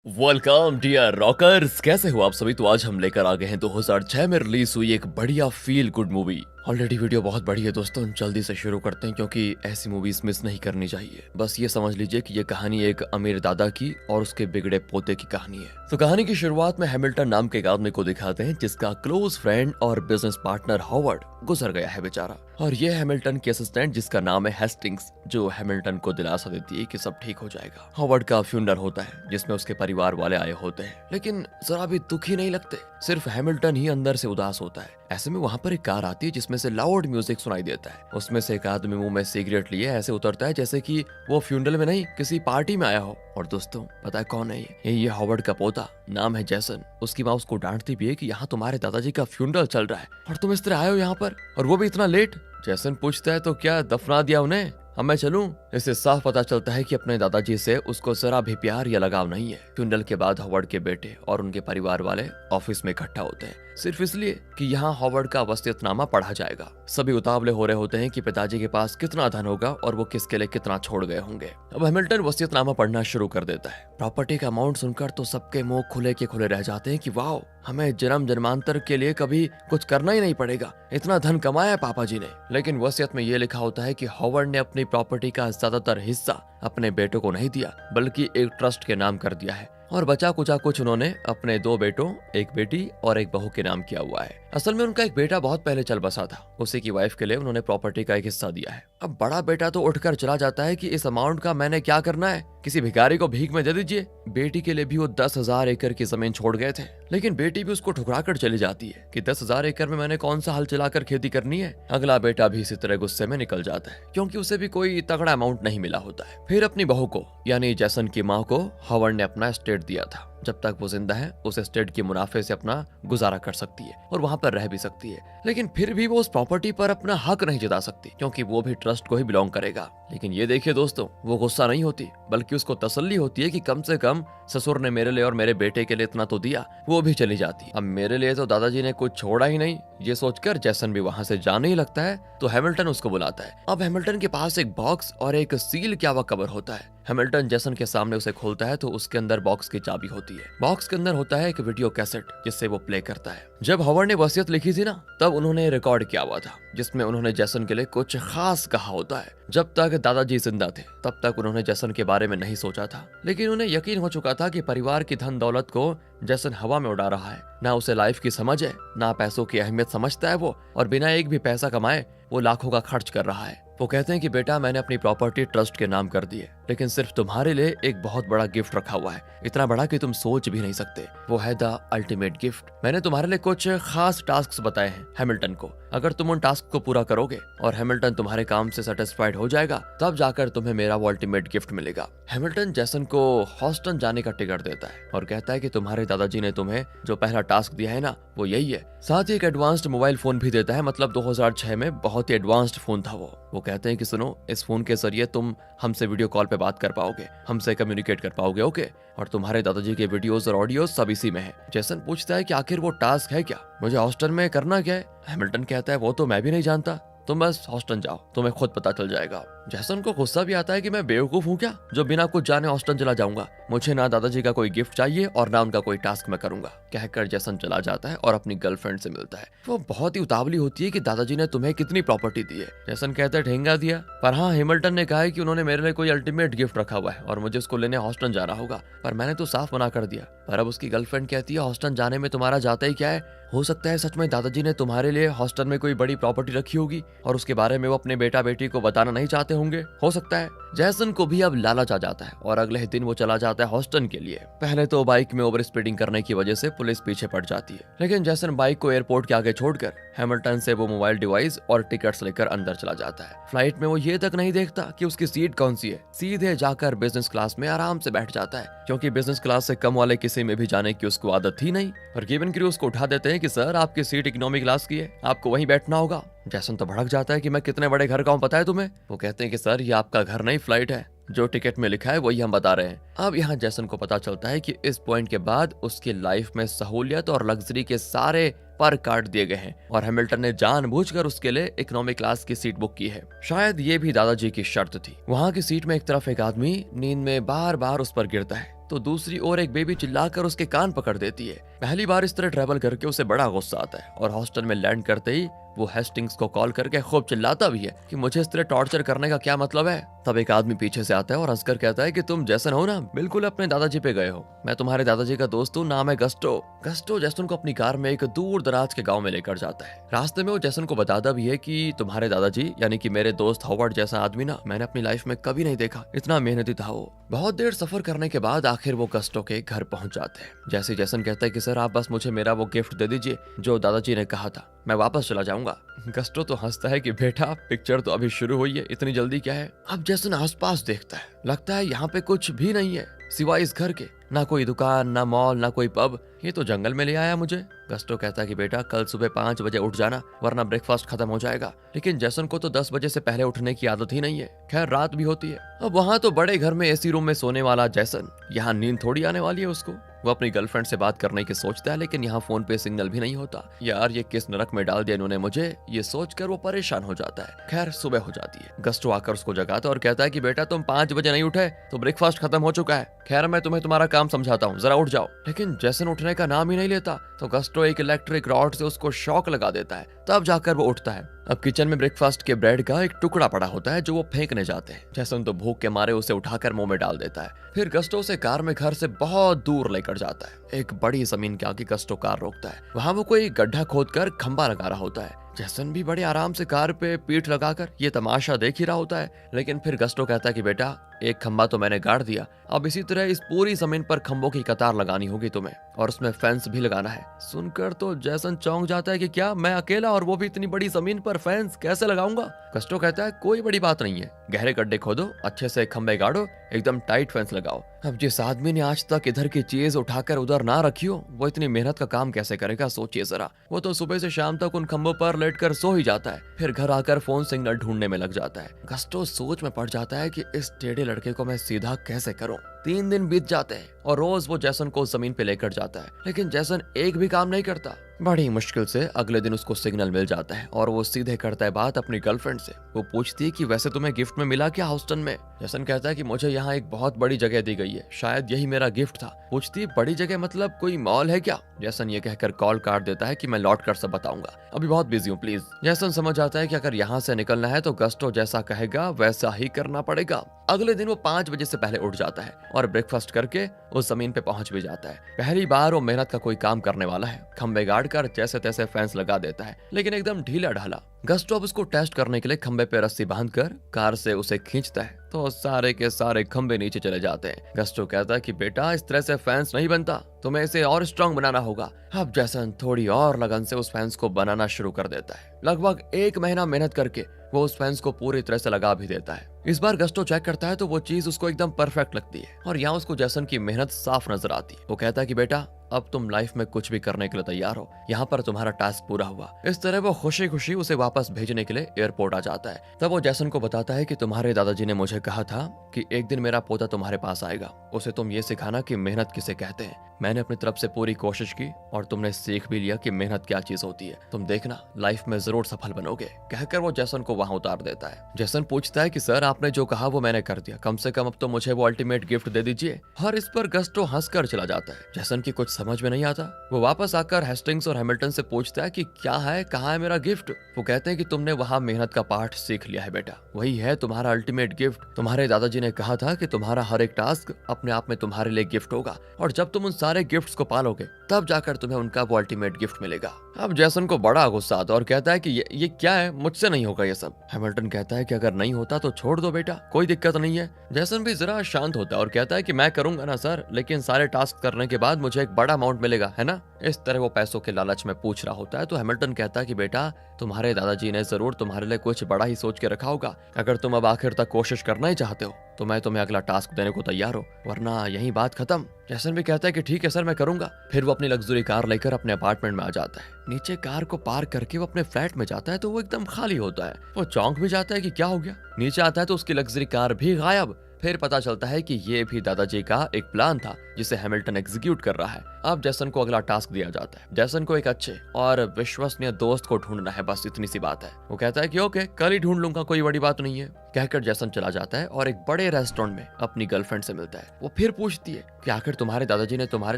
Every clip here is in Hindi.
वेलकम डियर रॉकर्स, कैसे हो आप सभी। तो आज हम लेकर आ गए हैं 2006 में रिलीज हुई एक बढ़िया feel good movie. Already video बहुत बड़ी है दोस्तों, जल्दी से शुरू करते हैं क्योंकि ऐसी मूवीज मिस नहीं करनी चाहिए। बस ये समझ लीजिए कि ये कहानी एक अमीर दादा की और उसके बिगड़े पोते की कहानी है। तो कहानी की शुरुआत में हैमिल्टन नाम के एक आदमी को दिखाते हैं जिसका क्लोज फ्रेंड और बिजनेस पार्टनर हॉवर्ड गुजर गया है बेचारा। और ये हैमिल्टन की असिस्टेंट जिसका नाम है हेस्टिंग्स, जो हैमिल्टन को दिलासा देती है कि सब ठीक हो जाएगा। हॉवर्ड का फ्यूनरल होता है जिसमें उसके परिवार वाले आए होते हैं, लेकिन जरा भी दुखी नहीं लगते। सिर्फ हैमिल्टन ही अंदर से उदास होता है। ऐसे में वहां पर एक कार आती है जिसमें से लाउड म्यूजिक सुनाई देता है। उसमें से एक आदमी मुंह में सिगरेट लिए ऐसे उतरता है जैसे कि वो फ्यूनरल में नहीं किसी पार्टी में आया हो। और दोस्तों पता है कौन है ये हॉवर्ड का पोता, नाम है जैसन। उसकी माँ उसको डांटती भी है कि यहाँ तुम्हारे दादाजी का फ्यूनरल चल रहा है और तुम इस तरह आए हो यहाँ पर, और वो भी इतना लेट। जैसन पूछता है तो क्या दफना दिया उन्हें, अब मैं चलूं। इससे साफ पता चलता है कि अपने दादाजी से उसको जरा भी प्यार या लगाव नहीं है। फ्यूनरल के बाद हॉवर्ड के बेटे और उनके परिवार वाले ऑफिस में इकट्ठा होते हैं, सिर्फ इसलिए कि यहाँ हॉवर्ड का वसीयतनामा पढ़ा जाएगा। सभी उतावले हो रहे होते हैं कि पिताजी के पास कितना धन होगा और वो किसके लिए कितना छोड़ गए होंगे। अब हैमिल्टन वसीयतनामा पढ़ना शुरू कर देता है। प्रॉपर्टी का अमाउंट सुनकर तो सबके मुंह खुले के खुले रह जाते हैं कि वाह, हमें जन्म जन्मांतर के लिए कभी कुछ करना ही नहीं पड़ेगा, इतना धन कमाया है पापा जी ने। लेकिन वसीयत में ये लिखा होता है कि हॉवर्ड ने अपनी प्रॉपर्टी का ज्यादातर हिस्सा अपने बेटों को नहीं दिया, बल्कि एक ट्रस्ट के नाम कर दिया है, और बचा कुचा कुछ उन्होंने अपने 2 बेटों, एक बेटी और एक बहू के नाम किया हुआ है। असल में उनका एक बेटा बहुत पहले चल बसा था, उसी की वाइफ के लिए उन्होंने प्रॉपर्टी का एक हिस्सा दिया है। अब बड़ा बेटा तो उठकर चला जाता है कि इस अमाउंट का मैंने क्या करना है, किसी भिखारी को भीख में दे दीजिए। बेटी के लिए भी वो 10,000 एकड़ की जमीन छोड़ गए थे, लेकिन बेटी भी उसको ठुकरा कर चली जाती है कि 10,000 एकड़ में मैंने कौन सा हल चलाकर खेती करनी है। अगला बेटा भी इसी तरह गुस्से में निकल जाता है क्योंकि उसे भी कोई तगड़ा अमाउंट नहीं मिला होता है। फिर अपनी बहू को यानी जैसन की माँ को हॉवर्ड ने अपना एस्टेट दिया था। जब तक वो जिंदा है उस एस्टेट के मुनाफे से अपना गुजारा कर सकती है और वहां पर रह भी सकती है, लेकिन फिर भी वो उस प्रॉपर्टी पर अपना हक नहीं जता सकती क्योंकि वो भी ट्रस्ट को ही बिलोंग करेगा। लेकिन ये देखिए दोस्तों, वो गुस्सा नहीं होती बल्कि उसको तसल्ली होती है कि कम से कम ससुर ने मेरे लिए और मेरे बेटे के लिए इतना तो दिया, वो भी चली जाती। अब मेरे लिए तो दादाजी ने कुछ छोड़ा ही नहीं। ये सोचकर जैसन भी वहां से जाने ही लगता है तो हैमिल्टन उसको बुलाता है। अब हैमिल्टन के पास एक बॉक्स और एक सील क्या हुआ कवर होता है। हैमिल्टन जैसन के सामने उसे खोलता है तो उसके अंदर बॉक्स की चाबी होती है। बॉक्स के अंदर होता है एक वीडियो कैसेट जिससे वो प्ले करता है। जब हॉवर्ड ने वसीयत लिखी थी ना, तब उन्होंने रिकॉर्ड किया हुआ था जिसमें उन्होंने जैसन के लिए कुछ खास कहा होता है। जब तक दादाजी जिंदा थे तब तक उन्होंने जैसन के बारे में नहीं सोचा था, लेकिन उन्हें यकीन हो चुका था कि परिवार की धन दौलत को जैसन हवा में उड़ा रहा है। ना उसे लाइफ की समझ है, ना पैसों की अहमियत समझता है वो, और बिना एक भी पैसा कमाए वो लाखों का खर्च कर रहा है। वो कहते हैं कि बेटा, मैंने अपनी प्रॉपर्टी ट्रस्ट के नाम कर दी है, लेकिन सिर्फ तुम्हारे लिए एक बहुत बड़ा गिफ्ट रखा हुआ है, इतना बड़ा कि तुम सोच भी नहीं सकते। वो है द अल्टीमेट गिफ्ट। मैंने तुम्हारे लिए कुछ खास टास्क बताए हैं हैमिल्टन को। अगर तुम उन टास्क को पूरा करोगे और हैमिल्टन तुम्हारे काम से सेटिस्फाइड हो जाएगा, तब जाकर तुम्हें मेरा वो अल्टीमेट गिफ्ट मिलेगा। हैमिल्टन जैसन को हॉस्टन जाने का टिकट देता है और कहता है कि तुम्हारे दादाजी ने तुम्हें जो पहला टास्क दिया है ना, वो यही है। साथ ही एक एडवांस्ड मोबाइल फोन भी देता है, मतलब 2006 में बहुत ही एडवांस्ड फोन था वो कहते हैं कि सुनो, इस फोन के जरिए तुम हमसे वीडियो कॉल पे बात कर पाओगे, हमसे कम्युनिकेट कर पाओगे, ओके, और तुम्हारे दादाजी के वीडियोस और ऑडियोज सब इसी में है। जैसन पूछता है कि आखिर वो टास्क है क्या, मुझे हॉस्टन में करना क्या है। हैमिल्टन कहता है वो तो मैं भी नहीं जानता, तुम बस हॉस्टन जाओ, तुम्हें खुद पता चल जाएगा। जैसन को गुस्सा भी आता है कि मैं बेवकूफ हूँ क्या जो बिना कुछ जाने हॉस्टन चला जाऊंगा। मुझे ना दादाजी का कोई गिफ्ट चाहिए और ना उनका कोई टास्क मैं करूंगा, कहकर जैसन चला जाता है और अपनी गर्लफ्रेंड से मिलता है। वो बहुत ही उतावली होती है कि दादाजी ने तुम्हें कितनी प्रॉपर्टी दी है। जैसन कहता है ठेंगा दिया, पर हाँ, हैमिल्टन ने कहा है कि उन्होंने मेरे लिए कोई अल्टीमेट गिफ्ट रखा हुआ है और मुझे उसको लेने हॉस्टन जाना होगा, पर मैंने तो साफ मना कर दिया। पर अब उसकी गर्लफ्रेंड कहती है हॉस्टन जाने में तुम्हारा जाता ही क्या है, हो सकता है सच में दादाजी ने तुम्हारे लिए हॉस्टन में कोई बड़ी प्रॉपर्टी रखी होगी और उसके बारे में वो अपने बेटा बेटी को बताना नहीं चाहते होंगे, हो सकता है। जैसन को भी अब लालच आ जाता है और अगले ही दिन वो चला जाता है हॉस्टन के लिए। पहले तो बाइक में ओवर स्पीडिंग करने की वजह से पुलिस पीछे पड़ जाती है, लेकिन जैसन बाइक को एयरपोर्ट के आगे छोड़कर हैमिल्टन से वो मोबाइल डिवाइस और टिकट्स लेकर अंदर चला जाता है। फ्लाइट में वो ये तक नहीं देखता कि उसकी सीट कौन सी है, सीधे जाकर बिजनेस क्लास में आराम से बैठ जाता है, क्योंकि बिजनेस क्लास से कम वाले किसी में भी जाने की उसको आदत थी नहीं। और केबिन क्रू उसको उठा देते हैं कि सर, आपकी सीट इकोनॉमी क्लास की है, आपको वहीं बैठना होगा। जैसन तो भड़क जाता है कि मैं कितने बड़े घर का हूँ पता है तुम्हें। वो कहते हैं कि सर, ये आपका घर नहीं, फ्लाइट है, जो टिकट में लिखा है वही हम बता रहे हैं। अब यहाँ जैसन को पता चलता है कि इस पॉइंट के बाद उसकी लाइफ में सहूलियत और लग्जरी के सारे पर काट दिए गए हैं और हैमिल्टन ने जानबूझकर उसके लिए इकोनॉमी क्लास की सीट बुक की है। शायद ये भी दादाजी की शर्त थी। वहाँ की सीट में एक तरफ एक आदमी नींद में बार बार उस पर गिरता है तो दूसरी ओर एक बेबी चिल्लाकर उसके कान पकड़ देती है। पहली बार इस तरह ट्रैवल करके उसे बड़ा गुस्सा आता है और हॉस्टल में लैंड करते ही वो हेस्टिंग्स को कॉल करके खूब चिल्लाता भी है कि मुझे इस तरह टॉर्चर करने का क्या मतलब है। तब एक आदमी पीछे से आता है और हंसकर कहता है कि तुम जैसन हो ना, बिल्कुल अपने दादाजी पे गए हो। मैं तुम्हारे दादाजी का दोस्त हूँ, नाम है गस्टो। गस्टो जैसन को अपनी कार में एक दूर दराज के गांव में लेकर जाता है। रास्ते में वो जैसन को बताता भी है कि तुम्हारे दादाजी यानी कि मेरे दोस्त हॉवर्ड जैसा आदमी ना मैंने अपनी लाइफ में कभी नहीं देखा, इतना मेहनती था वो। बहुत देर सफर करने के बाद आखिर वो गस्टो के घर पहुंच जाते हैं। जैसे जैसन कहता है कि सर आप बस मुझे मेरा वो गिफ्ट दे दीजिए जो दादाजी ने कहा था, मैं वापस चला जाऊंगा। गस्टो तो हंसता है कि बेटा पिक्चर तो अभी शुरू हुई है, इतनी जल्दी क्या है। अब जैसन आसपास देखता है, लगता है यहाँ पे कुछ भी नहीं है सिवाय इस घर के, ना कोई दुकान, ना मॉल, ना कोई पब। ये तो जंगल में ले आया मुझे। गस्टो कहता है कि बेटा कल सुबह 5 बजे उठ जाना वरना ब्रेकफास्ट खत्म हो जाएगा। लेकिन जैसन को तो 10 बजे से पहले उठने की आदत ही नहीं है। खैर रात भी होती है। अब वहाँ तो बड़े घर में एसी रूम में सोने वाला जैसन, यहाँ नींद थोड़ी आने वाली है उसको। वो अपनी गर्लफ्रेंड से बात करने की सोचता है लेकिन यहाँ फोन पे सिग्नल भी नहीं होता। यार ये किस नरक में डाल दिया इन्होंने मुझे, ये सोचकर वो परेशान हो जाता है। खैर सुबह हो जाती है। गस्टो आकर उसको जगाता है और कहता है कि बेटा तुम 5 बजे नहीं उठे तो ब्रेकफास्ट खत्म हो चुका है। खैर मैं तुम्हें तुम्हारा काम समझाता हूँ, जरा उठ जाओ। लेकिन जैसन उठने का नाम ही नहीं लेता तो गस्टो एक इलेक्ट्रिक रॉड से उसको शॉक लगा देता है। तब जाकर वो उठता है। अब किचन में ब्रेकफास्ट के ब्रेड का एक टुकड़ा पड़ा होता है जो वो फेंकने जाते हैं। जैसन तो भूख के मारे उसे उठाकर मुंह में डाल देता है। फिर गस्टो उसे कार में घर से बहुत दूर लेकर जाता है। एक बड़ी जमीन के आगे गस्टो कार रोकता है। वहाँ वो कोई गड्ढा खोदकर खंबा लगा रहा होता है। जैसन भी बड़े आराम से कार पे पीठ लगाकर ये तमाशा देख ही रहा होता है। लेकिन फिर गस्टो कहता है कि बेटा एक खंबा तो मैंने गाड़ दिया, अब इसी तरह इस पूरी जमीन पर खंभों की कतार लगानी होगी तुम्हें और उसमें फेंस भी लगाना है। सुनकर तो जैसन चौंक जाता है कि क्या मैं अकेला और वो भी इतनी बड़ी जमीन पर फेंस कैसे लगाऊंगा। गस्टो कहता है कोई बड़ी बात नहीं है, गहरे गड्ढे खोदो, अच्छे से खंबे गाड़ो, एकदम टाइट फेंस लगाओ। अब जिस आदमी ने आज तक इधर की चीज उठाकर उधर ना रखी हो वो इतनी मेहनत का काम कैसे करेगा, सोचिए जरा। वो तो सुबह से शाम तक उन खंभों पर लेटकर सो ही जाता है, फिर घर आकर फोन सिग्नल ढूंढने में लग जाता है। गस्टो सोच में पड़ जाता है कि इस टेढ़े लड़के को मैं सीधा कैसे करूं। 3 दिन बीत जाते हैं और रोज वो जैसन को जमीन पे लेकर जाता है लेकिन जैसन एक भी काम नहीं करता। बड़ी मुश्किल से अगले दिन उसको सिग्नल मिल जाता है और वो सीधे करता है बात अपनी गर्लफ्रेंड से। वो पूछती है कि वैसे तुम्हें गिफ्ट में मिला क्या हाउस्टन में। जैसन कहता है कि मुझे यहाँ एक बहुत बड़ी जगह दी गई है, शायद यही मेरा गिफ्ट था। पूछती है बड़ी जगह मतलब कोई मॉल है क्या। जैसन ये कहकर कॉल काट देता है कि मैं लौट कर सब बताऊंगा, अभी बहुत बिजी हूँ प्लीज। जैसन समझ आता है कि अगर यहाँ से निकलना है तो गस्टो जैसा कहेगा वैसा ही करना पड़ेगा। अगले दिन वो 5 बजे से पहले उठ जाता है और ब्रेकफास्ट करके उस जमीन पे पहुंच भी जाता है। पहली बार वो मेहनत का कोई काम करने वाला है। खंबे गाड़ कर जैसे तैसे फेंस लगा देता है लेकिन एकदम ढीला ढाला। गस्टो अब उसको टेस्ट करने के लिए खंबे पे रस्सी बांधकर कार से उसे खींचता है तो सारे के सारे खंबे नीचे चले जाते हैं। गस्टो कहता है कि बेटा इस तरह से फैंस नहीं बनता, तुम्हें इसे और स्ट्रॉन्ग बनाना होगा। अब जैसन थोड़ी और लगन से उस फैंस को बनाना शुरू कर देता है। लगभग 1 महीना मेहनत करके वो उस फैंस को पूरी तरह से लगा भी देता है। इस बार गस्टो चेक करता है तो वो चीज उसको एकदम परफेक्ट लगती है और यहाँ उसको जैसन की मेहनत साफ नजर आती है। वो कहता है कि बेटा अब तुम लाइफ में कुछ भी करने के लिए तैयार हो, यहाँ पर तुम्हारा टास्क पूरा हुआ। इस तरह वो खुशी खुशी उसे वापस भेजने के लिए एयरपोर्ट आ जाता है। तब वो जैसन को बताता है कि तुम्हारे दादाजी ने मुझे कहा था कि एक दिन मेरा पोता तुम्हारे पास आएगा, उसे तुम ये सिखाना कि मेहनत किसे कहते हैं। मैंने अपनी तरफ से पूरी कोशिश की और तुमने सीख भी लिया कि मेहनत क्या चीज होती है। तुम देखना लाइफ में जरूर सफल बनोगे। कहकर वो जैसन को वहां उतार देता है। जैसन पूछता है कि सर आपने जो कहा वो मैंने कर दिया, कम से कम अब तो मुझे वो अल्टीमेट गिफ्ट दे दीजिए। और इस पर गस्टो हंसकर चला जाता है। जैसन की कुछ समझ में नहीं आता। वो वापस आकर हेस्टिंग्स और हैमिल्टन से पूछता है कि क्या है, कहाँ है मेरा गिफ्ट। वो कहते हैं कि तुमने वहाँ मेहनत का पाठ सीख लिया है बेटा, वही है तुम्हारा अल्टीमेट गिफ्ट। तुम्हारे दादाजी ने कहा था कि तुम्हारा हर एक टास्क अपने आप में तुम्हारे लिए गिफ्ट होगा और जब तुम उन सारे गिफ्ट्स को पालोगे तब जाकर तुम्हें उनका वो अल्टीमेट गिफ्ट मिलेगा। अब जैसन को बड़ा गुस्सा आता है और कहता है कि ये क्या है, मुझसे नहीं होगा ये सब। हैमिल्टन कहता है कि अगर नहीं होता तो छोड़ दो बेटा, कोई दिक्कत नहीं है। जैसन भी जरा शांत होता है और कहता है कि मैं करूंगा ना सर, लेकिन सारे टास्क करने के बाद मुझे एक बड़ा अमाउंट मिलेगा, है ना। इस तरह वो पैसों के लालच में पूछ रहा होता है तो हैमिल्टन कहता है कि बेटा तुम्हारे दादाजी ने जरूर तुम्हारे लिए कुछ बड़ा ही सोच के रखा होगा। अगर तुम अब आखिर तक कोशिश करना ही चाहते हो तो मैं तुम्हें अगला टास्क देने को तैयार हूँ, वरना यही बात खत्म। जैसन भी कहता है कि ठीक है सर मैं करूंगा। फिर वो अपनी लग्जरी कार लेकर अपने अपार्टमेंट में आ जाता है। नीचे कार को पार्क करके वो अपने फ्लैट में जाता है तो वो एकदम खाली होता है। वो चौंक भी जाता है कि क्या हो गया। नीचे आता है तो उसकी लग्जरी कार भी गायब। फिर पता चलता है कि ये भी दादाजी का एक प्लान था जिसे हैमिल्टन एग्जीक्यूट कर रहा है। अब जैसन को अगला टास्क दिया जाता है। जैसन को एक अच्छे और विश्वसनीय दोस्त को ढूंढना है, बस इतनी सी बात है। वो कहता है कि ओके, कल ही ढूंढ लूंगा, कोई बड़ी बात नहीं है। कहकर जैसन चला जाता है और एक बड़े रेस्टोरेंट में अपनी गर्लफ्रेंड से मिलता है। वो फिर पूछती है कि आखिर तुम्हारे दादाजी ने तुम्हारे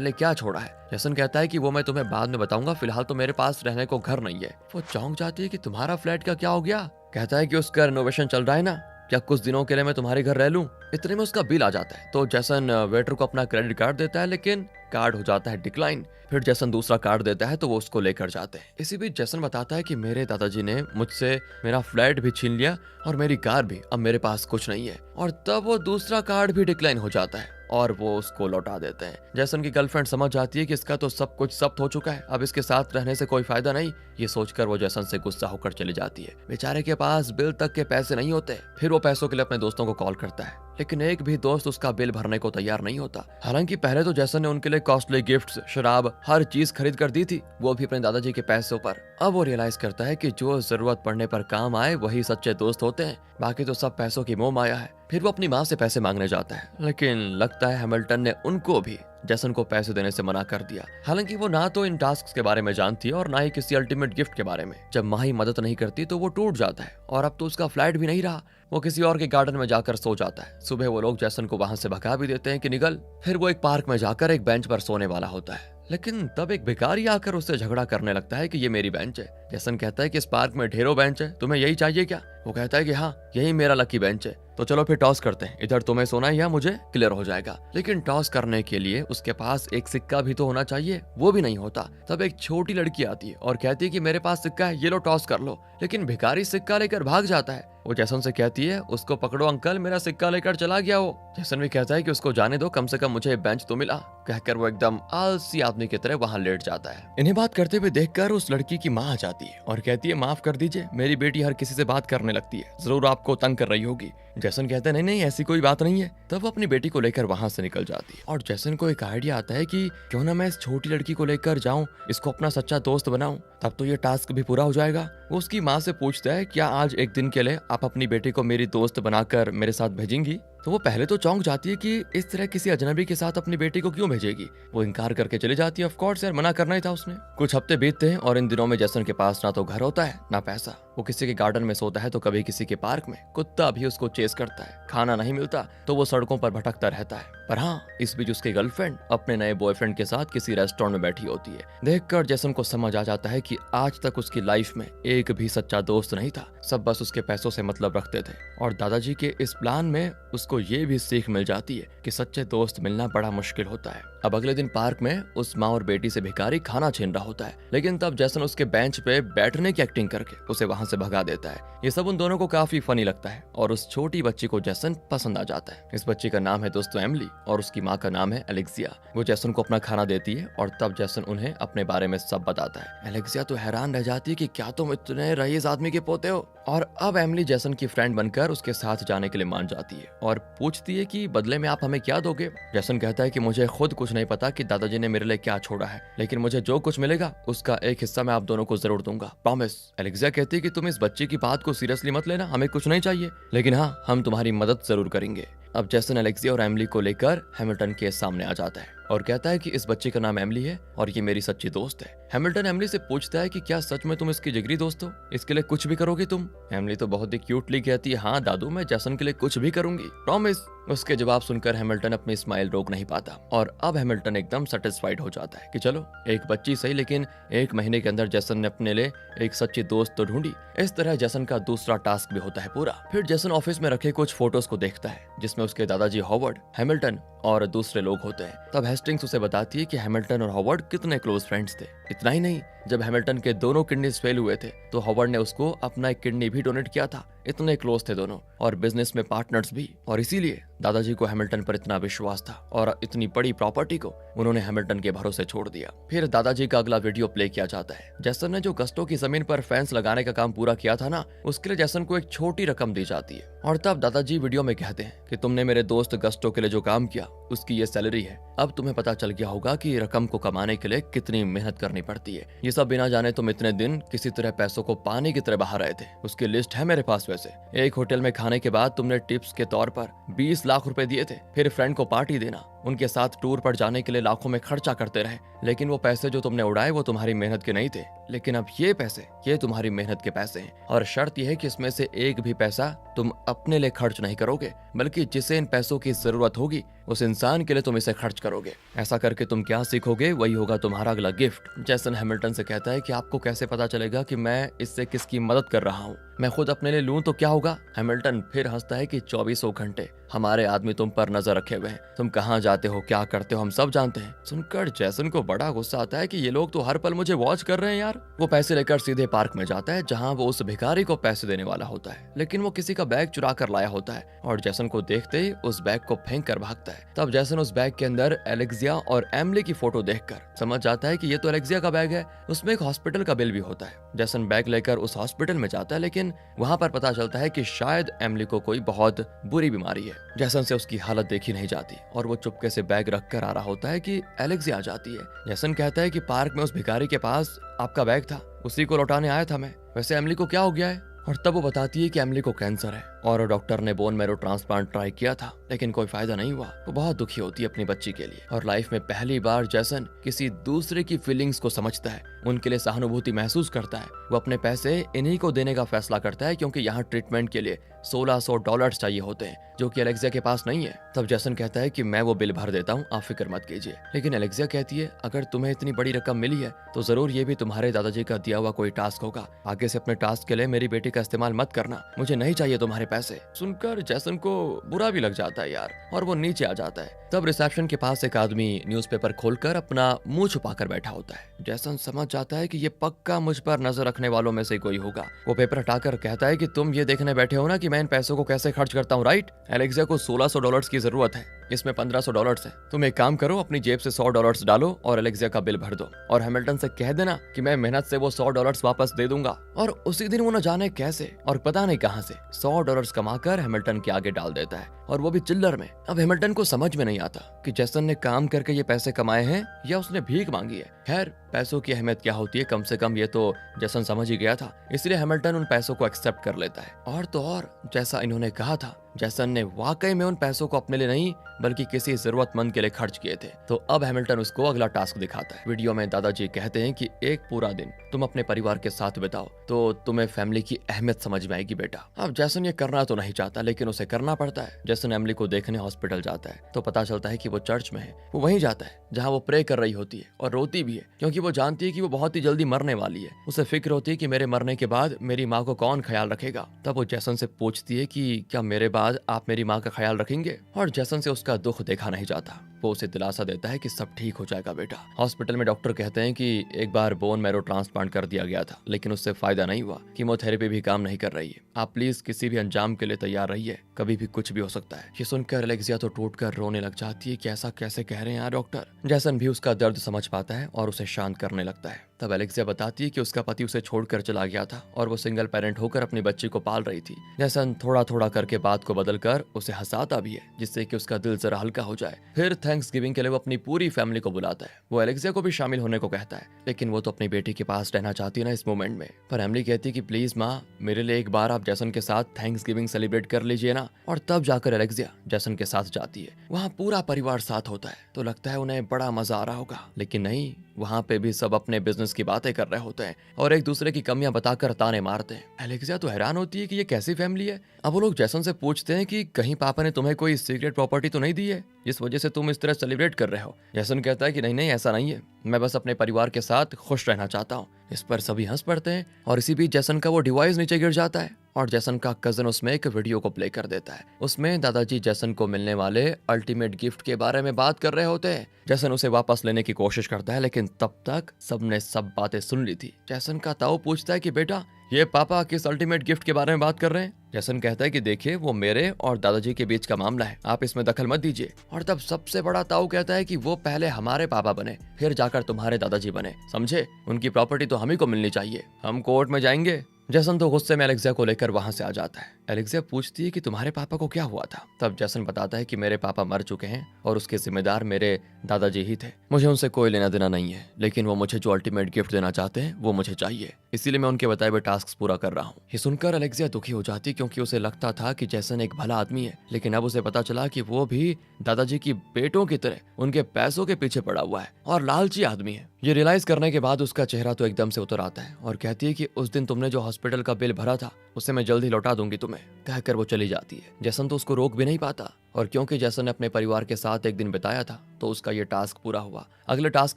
लिए क्या छोड़ा है। जैसन कहता है कि वो मैं तुम्हें बाद में बताऊंगा, फिलहाल तो मेरे पास रहने को घर नहीं है। वो चौंक जाती है कि तुम्हारा फ्लैट का क्या हो गया। कहता है कि उसका रिनोवेशन चल रहा है ना, क्या कुछ दिनों के लिए मैं तुम्हारे घर रह लूं। इतने में उसका बिल आ जाता है तो जैसन वेटर को अपना क्रेडिट कार्ड देता है, लेकिन कार्ड हो जाता है डिक्लाइन। फिर जैसन दूसरा कार्ड देता है तो वो उसको लेकर जाते हैं। इसी बीच जैसन बताता है कि मेरे दादाजी ने मुझसे मेरा फ्लैट भी छीन लिया और मेरी कार भी, अब मेरे पास कुछ नहीं है। और तब वो दूसरा कार्ड भी डिक्लाइन हो जाता है और वो उसको लौटा देते हैं। जैसन की गर्लफ्रेंड समझ जाती है कि इसका तो सब कुछ जब्त हो चुका है, अब इसके साथ रहने से कोई फायदा नहीं। ये सोचकर वो जैसन से गुस्सा होकर चली जाती है। बेचारे के पास बिल तक के पैसे नहीं होते। फिर वो पैसों के लिए अपने दोस्तों को कॉल करता है, लेकिन एक भी दोस्त उसका बिल भरने को तैयार नहीं होता। हालांकि पहले तो जैसन ने उनके लिए कॉस्टली गिफ्ट्स, शराब, हर चीज खरीद कर दी थी, वो भी अपने दादाजी के पैसों पर। अब वो रियलाइज करता है कि जो जरूरत पड़ने पर काम आए वही सच्चे दोस्त होते हैं, बाकी तो सब पैसों की मोह माया है। फिर वो अपनी माँ से पैसे मांगने जाता है, लेकिन लगता है हैमिल्टन ने उनको भी जैसन को पैसे देने से मना कर दिया। हालांकि वो ना तो इन टास्क के बारे में जानती है और ना ही किसी अल्टीमेट गिफ्ट के बारे में। जब माँ ही मदद नहीं करती तो वो टूट जाता है और अब तो उसका फ्लैट भी नहीं रहा। वो किसी और के गार्डन में जाकर सो जाता है। सुबह वो लोग जैसन को वहां से भगा भी देते हैं कि निकल। फिर वो एक पार्क में जाकर एक बेंच पर सोने वाला होता है, लेकिन तब एक भिखारी आकर उससे झगड़ा करने लगता है कि ये मेरी बेंच है। जैसन कहता है कि इस पार्क में ढेरों बेंच है, तुम्हें यही चाहिए क्या। वो कहता है कि हाँ, यही मेरा लकी बेंच है, तो चलो फिर टॉस करते हैं, इधर तुम्हें सोना है या मुझे, क्लियर हो जाएगा। लेकिन टॉस करने के लिए उसके पास एक सिक्का भी तो होना चाहिए, वो भी नहीं होता। तब एक छोटी लड़की आती है और कहती है कि मेरे पास सिक्का है, ये लो टॉस कर लो। लेकिन भिखारी सिक्का लेकर भाग जाता है। वो जैसन से कहती है उसको पकड़ो अंकल, मेरा सिक्का लेकर चला गया वो। जैसन भी कहता है कि उसको जाने दो, कम से कम मुझे बेंच तो मिला। कहकर वो एकदम आलसी आदमी की तरह वहां लेट जाता है। इन्हें बात करते हुए देखकर उस लड़की की माँ आ जाती है और कहती है माफ कर दीजिए, मेरी बेटी हर किसी से बात करने लगती है, जरूर आपको तंग कर रही होगी। जैसन कहता है नहीं नहीं, ऐसी कोई बात नहीं है। तब वो अपनी बेटी को लेकर वहां से निकल जाती है और जैसन को एक आइडिया आता है कि क्यों ना मैं इस छोटी लड़की को लेकर जाऊं, इसको अपना सच्चा दोस्त बनाऊं, तब तो ये टास्क भी पूरा हो जाएगा। वो उसकी माँ से पूछता है क्या आज एक दिन के लिए आप अपनी बेटी को मेरी दोस्त बनाकर मेरे साथ भेजेंगी। तो वो पहले तो चौंक जाती है कि इस तरह किसी अजनबी के साथ अपनी बेटी को क्यों भेजेगी। वो इनकार करके चली जाती है। ऑफ कोर्स यार, मना करना ही था उसने। कुछ हफ्ते बीतते हैं और इन दिनों में जैसन के पास ना तो घर होता है ना पैसा। वो किसी के गार्डन में सोता है तो कभी किसी के पार्क में। कुत्ता भी उसको चेस करता है। खाना नहीं मिलता तो वो सड़कों पर भटकता रहता है। पर हाँ, इस बीच उसकी गर्लफ्रेंड अपने नए बॉयफ्रेंड के साथ किसी रेस्टोरेंट में बैठी होती है। देखकर जैसन को समझ आ जाता है कि आज तक उसकी लाइफ में एक भी सच्चा दोस्त नहीं था, सब बस उसके पैसों से मतलब रखते थे। और दादाजी के इस प्लान में उसको ये भी सीख मिल जाती है कि सच्चे दोस्त मिलना बड़ा मुश्किल होता है। अब अगले दिन पार्क में उस माँ और बेटी से भिखारी खाना छीन रहा होता है, लेकिन तब जैसन उसके बेंच पे बैठने की एक्टिंग करके उसे वहां से भगा देता है। ये सब उन दोनों को काफी फनी लगता है और उस छोटी बच्ची को जैसन पसंद आ जाता है। इस बच्ची का नाम है दोस्तों एमिली और उसकी माँ का नाम है एलेक्सिया। वो जैसन को अपना खाना देती है और तब जैसन उन्हें अपने बारे में सब बताता है। एलेक्सिया तो हैरान रह जाती है कि क्या तुम इतने रईस आदमी के पोते हो। और अब एमिली जैसन की फ्रेंड बनकर उसके साथ जाने के लिए मान जाती है और पूछती है कि बदले में आप हमें क्या दोगे। जैसन कहता है कि मुझे खुद कुछ नहीं पता कि दादाजी ने मेरे लिए क्या छोड़ा है, लेकिन मुझे जो कुछ मिलेगा उसका एक हिस्सा मैं आप दोनों को जरूर दूंगा, प्रॉमिस। एलेक्सिया कहती है कि तुम इस बच्ची की बात को सीरियसली मत लेना, हमें कुछ नहीं चाहिए, लेकिन हाँ, हम तुम्हारी मदद जरूर करेंगे। अब जैसन एलेक्सिया और एमिली को लेकर हैमिल्टन के सामने आ जाता है और कहता है कि इस बच्चे का नाम एमिली है और ये मेरी सच्ची दोस्त है। हैमिल्टन एमिली से पूछता है कि क्या सच में तुम इसकी जिगरी दोस्त हो, इसके लिए कुछ भी करोगी तुम। एमिली तो बहुत ही क्यूटली कहती है हाँ दादू, मैं जैसन के लिए कुछ भी करूंगी, प्रॉमिस। उसके जवाब सुनकर हैमिल्टन अपनी स्माइल रोक नहीं पाता और अब हैमिल्टन एकदम सेटिस्फाइड हो जाता है कि चलो एक बच्ची सही, लेकिन 1 महीने के अंदर जैसन ने अपने लिए एक सच्ची दोस्त तो ढूंढी। इस तरह जैसन का दूसरा टास्क भी होता है पूरा। फिर जैसन ऑफिस में रखे कुछ फोटोज को देखता है जिसमें उसके दादाजी हॉवर्ड, हैमिल्टन और दूसरे लोग होते हैं। तब हेस्टिंग्स उसे बताती है कि हैमिल्टन और हॉवर्ड कितने क्लोज फ्रेंड्स थे। इतना ही नहीं, जब हैमिल्टन के दोनों किडनीज फेल हुए थे तो हॉवर्ड ने उसको अपना एक किडनी भी डोनेट किया था। इतने क्लोज थे दोनों और बिजनेस में पार्टनर्स भी, और इसीलिए दादाजी को हैमिल्टन पर इतना विश्वास था और इतनी बड़ी प्रॉपर्टी को उन्होंने हैमिल्टन के भरोसे छोड़ दिया। फिर दादाजी का अगला वीडियो प्ले किया जाता है। जैसन ने जो गस्टो की जमीन पर फेंस लगाने का काम पूरा किया था ना, उसके लिए जैसन को एक छोटी रकम दी जाती है और तब दादाजी वीडियो में कहते हैं कि तुमने मेरे दोस्त गस्टो के लिए जो काम किया उसकी ये सैलरी है। अब तुम्हें पता चल गया होगा कि रकम को कमाने के लिए कितनी मेहनत करनी पड़ती है। ये सब बिना जाने तुम इतने दिन किसी तरह पैसों को पानी की तरह बहा रहे थे। उसकी लिस्ट है मेरे पास। वैसे एक होटल में खाने के बाद तुमने टिप्स के तौर पर 20 लाख रुपए दिए थे। फिर फ्रेंड को पार्टी देना, उनके साथ टूर पर जाने के लिए लाखों में खर्चा करते रहे। लेकिन वो पैसे जो तुमने उड़ाए वो तुम्हारी मेहनत के नहीं थे। लेकिन अब ये पैसे, ये तुम्हारी मेहनत के पैसे हैं, और शर्त यह है कि इसमें से एक भी पैसा तुम अपने लिए खर्च नहीं करोगे, बल्कि जिसे इन पैसों की जरूरत होगी उस इंसान के लिए तुम इसे खर्च करोगे। ऐसा करके तुम क्या सीखोगे, वही होगा तुम्हारा अगला गिफ्ट। जैसन हैमिल्टन से कहता है कि आपको कैसे पता चलेगा कि मैं इससे किसकी मदद कर रहा हूँ, मैं खुद अपने लिए लूं तो क्या होगा। हैमिल्टन फिर हंसता है कि 24 घंटे हमारे आदमी तुम पर नजर रखे हुए हैं। तुम कहाँ जाते हो, क्या करते हो, हम सब जानते हैं। सुनकर जैसन को बड़ा गुस्सा आता है कि ये लोग तो हर पल मुझे वॉच कर रहे हैं यार। वो पैसे लेकर सीधे पार्क में जाता है जहाँ वो उस भिखारी को पैसे देने वाला होता है, लेकिन वो किसी का बैग चुरा कर लाया होता है और जैसन को देखते ही उस बैग को फेंक कर भागता है। तब जैसन उस बैग के अंदर एलेक्सिया और एमिली की फोटो देखकर समझ जाता है कि ये तो एलेक्सिया का बैग है। उसमें एक हॉस्पिटल का बिल भी होता है। जैसन बैग लेकर उस हॉस्पिटल में जाता है, लेकिन वहाँ पर पता चलता है कि शायद एमिली को कोई बहुत बुरी बीमारी है। जैसन से उसकी हालत देखी नहीं जाती और वो चुपके से बैग रख कर आ रहा होता है कि एलेक्सिया आ जाती है। जैसन कहता है कि पार्क में उस भिखारी के पास आपका बैग था, उसी को लौटाने आया था मैं। वैसे एमिली को क्या हो गया है? और तब वो बताती है कि एमिली को कैंसर है और डॉक्टर ने बोन मैरो ट्रांसप्लांट ट्राई किया था, लेकिन कोई फायदा नहीं हुआ। वो बहुत दुखी होती है अपनी बच्ची के लिए और लाइफ में पहली बार जैसन किसी दूसरे की फीलिंग्स को समझता है, उनके लिए सहानुभूति महसूस करता है। वो अपने पैसे इन्हीं को देने का फैसला करता है क्योंकि यहाँ ट्रीटमेंट के लिए $1600 चाहिए होते हैं, जो कि एलेक्सिया के पास नहीं है। तब जैसन कहता है कि मैं वो बिल भर देता हूँ, आप फिक्र मत कीजिए। लेकिन एलेक्सिया कहती है अगर तुम्हें इतनी बड़ी रकम मिली है तो जरूर ये भी तुम्हारे दादाजी का दिया हुआ कोई टास्क होगा। आगे से अपने टास्क के लिए मेरी बेटी का इस्तेमाल मत करना, मुझे नहीं चाहिए तुम्हारे पैसे। सुनकर जैसन को बुरा भी लग जाता है यार, और वो नीचे आ जाता है। तब रिसेप्शन के पास एक आदमी न्यूज़पेपर खोलकर अपना मुंह छुपाकर बैठा होता है। जैसन समझ जाता है कि ये पक्का मुझ पर नजर रखने वालों में से कोई होगा। वो पेपर हटाकर कहता है कि तुम ये देखने बैठे हो ना कि मैं इन पैसों को कैसे खर्च करता हूँ, राइट? एलेक्सिया को $1600 की जरूरत है, इसमें $1500 है। तुम एक काम करो, अपनी जेब से $100 डालो और एलेक्सिया का बिल भर दो और हैमिल्टन से कह देना कि मैं मेहनत से वो $100 वापस दे दूंगा। और उसी दिन वो न जाने कैसे और पता नहीं कहां से $100 कमाकर हैमिल्टन के आगे डाल देता है, और वो भी चिल्लर में। अब हैमिल्टन को समझ में नहीं आता कि जैसन ने काम करके ये पैसे कमाए हैं या उसने भीख मांगी है। खैर, पैसों की अहमियत क्या होती है, कम से कम ये तो जैसन समझ ही गया था, इसलिए हैमिल्टन उन पैसों को एक्सेप्ट कर लेता है। और तो और, जैसा इन्होंने कहा था, जैसन ने वाकई में उन पैसों को अपने लिए नहीं बल्कि किसी जरूरतमंद के लिए खर्च किए थे। तो अब हैमिल्टन उसको अगला टास्क दिखाता है। वीडियो में दादाजी कहते हैं कि एक पूरा दिन तुम अपने परिवार के साथ बिताओ तो तुम्हें फैमिली की अहमियत समझ में आएगी बेटा। अब जैसन ये करना तो नहीं चाहता, लेकिन उसे करना पड़ता है। जैसन एमिली को देखने हॉस्पिटल जाता है तो पता चलता है कि वो चर्च में है। वो वहीं जाता है जहाँ वो प्रे कर रही होती है और रोती भी है, क्योंकि वो जानती है कि वो बहुत ही जल्दी मरने वाली है। उसे फिक्र होती है कि मेरे मरने के बाद मेरी माँ को कौन ख्याल रखेगा। तब वो जैसन से पूछती है कि क्या मेरे बाद आप मेरी माँ का ख्याल रखेंगे, और जैसन से उसका दुख देखा नहीं जाता। वो उसे दिलासा देता है कि सब ठीक हो जाएगा बेटा। हॉस्पिटल में डॉक्टर कहते हैं कि एक बार बोन मैरो ट्रांसप्लांट कर दिया गया था, लेकिन उससे फायदा नहीं हुआ। कीमोथेरेपी भी काम नहीं कर रही है। आप प्लीज किसी भी अंजाम के लिए तैयार रहिए, कभी भी कुछ भी हो सकता है। ये सुनकर एलेक्सिया तो टूटकर रोने लग जाती है कि ऐसा कैसे कह रहे हैं यार डॉक्टर। जैसन भी उसका दर्द समझ पाता है और उसे शांत करने लगता है। तब एलेक्सिया बताती है कि उसका पति उसे छोड़कर चला गया था और वो सिंगल पेरेंट होकर अपनी बच्ची को पाल रही थी। जैसन थोड़ा थोड़ा करके बात को बदलकर उसे हंसाता भी है, जिससे कि उसका दिल जरा हल्का हो जाए। फिर थैंक्सगिविंग के लिए वो अपनी पूरी फैमिली को बुलाता है। वो एलेक्सिया को भी शामिल होने को कहता है, लेकिन वो तो अपनी बेटी के पास रहना चाहती है ना इस मोमेंट में। पर एमिली कहती है कि प्लीज माँ, मेरे लिए एक बार आप जैसन के साथ थैंक्सगिविंग सेलिब्रेट कर लीजिए ना। और तब जाकर एलेक्सिया जैसन के साथ जाती है। वहाँ पूरा परिवार साथ होता है तो लगता है उन्हें बड़ा मजा आ रहा होगा, लेकिन नहीं, वहाँ पे भी सब अपने बिजनेस की बातें कर रहे होते हैं और एक दूसरे की कमियां बताकर ताने मारते हैं। एलेक्सिया तो हैरान होती है कि ये कैसी फैमिली है। अब वो लोग जैसन से पूछते हैं कि कहीं पापा ने तुम्हें कोई सीक्रेट प्रॉपर्टी तो नहीं दी है जिस वजह से तुम इस तरह सेलिब्रेट कर रहे हो। जैसन कहता है कि नहीं नहीं, ऐसा नहीं है, मैं बस अपने परिवार के साथ खुश रहना चाहता हूँ। इस पर सभी हंस पड़ते हैं और इसी बीच जैसन का वो डिवाइस नीचे गिर जाता है और जैसन का कजन उसमें एक वीडियो को प्ले कर देता है। उसमें दादाजी जैसन को मिलने वाले अल्टीमेट गिफ्ट के बारे में बात कर रहे होते हैं। जैसन उसे वापस लेने की कोशिश करता है, लेकिन तब तक सबने सब बातें सुन ली थी। जैसन का ताऊ पूछता है कि बेटा, ये पापा किस अल्टीमेट गिफ्ट के बारे में बात कर रहे हैं? जैसन कहता है कि देखिए, वो मेरे और दादाजी के बीच का मामला है, आप इसमें दखल मत दीजिए। और तब सबसे बड़ा ताऊ कहता है कि वो पहले हमारे पापा बने, फिर जाकर तुम्हारे दादाजी बने, समझे? उनकी प्रॉपर्टी तो हम ही को मिलनी चाहिए, हम कोर्ट में जाएंगे। जैसन तो गुस्से में एलेक्सिया को लेकर वहां से आ जाता है। एलेक्सिया पूछती है कि तुम्हारे पापा को क्या हुआ था। तब जैसन बताता है कि मेरे पापा मर चुके हैं और उसके जिम्मेदार मेरे दादाजी ही थे। मुझे उनसे कोई लेना देना नहीं है, लेकिन वो मुझे जो अल्टीमेट गिफ्ट देना चाहते हैं वो मुझे चाहिए, इसीलिए मैं उनके बताए हुए टास्क पूरा कर रहा हूँ। ये सुनकर एलेक्सिया दुखी हो जाती क्योंकि उसे लगता था कि जैसन एक भला आदमी है, लेकिन अब उसे पता चला कि वो भी दादाजी की बेटों की तरह उनके पैसों के पीछे पड़ा हुआ है और लालची आदमी है। ये रियलाइज करने के बाद उसका चेहरा तो एकदम से उतर आता है और कहती है कि उस दिन तुमने जो हॉस्पिटल का बिल भरा था उसे मैं जल्द ही लौटा दूंगी तुम्हें, कहकर वो चली जाती है। जैसन तो उसको रोक भी नहीं पाता, और क्योंकि जैसन ने अपने परिवार के साथ एक दिन बिताया था तो उसका ये टास्क पूरा हुआ। अगले टास्क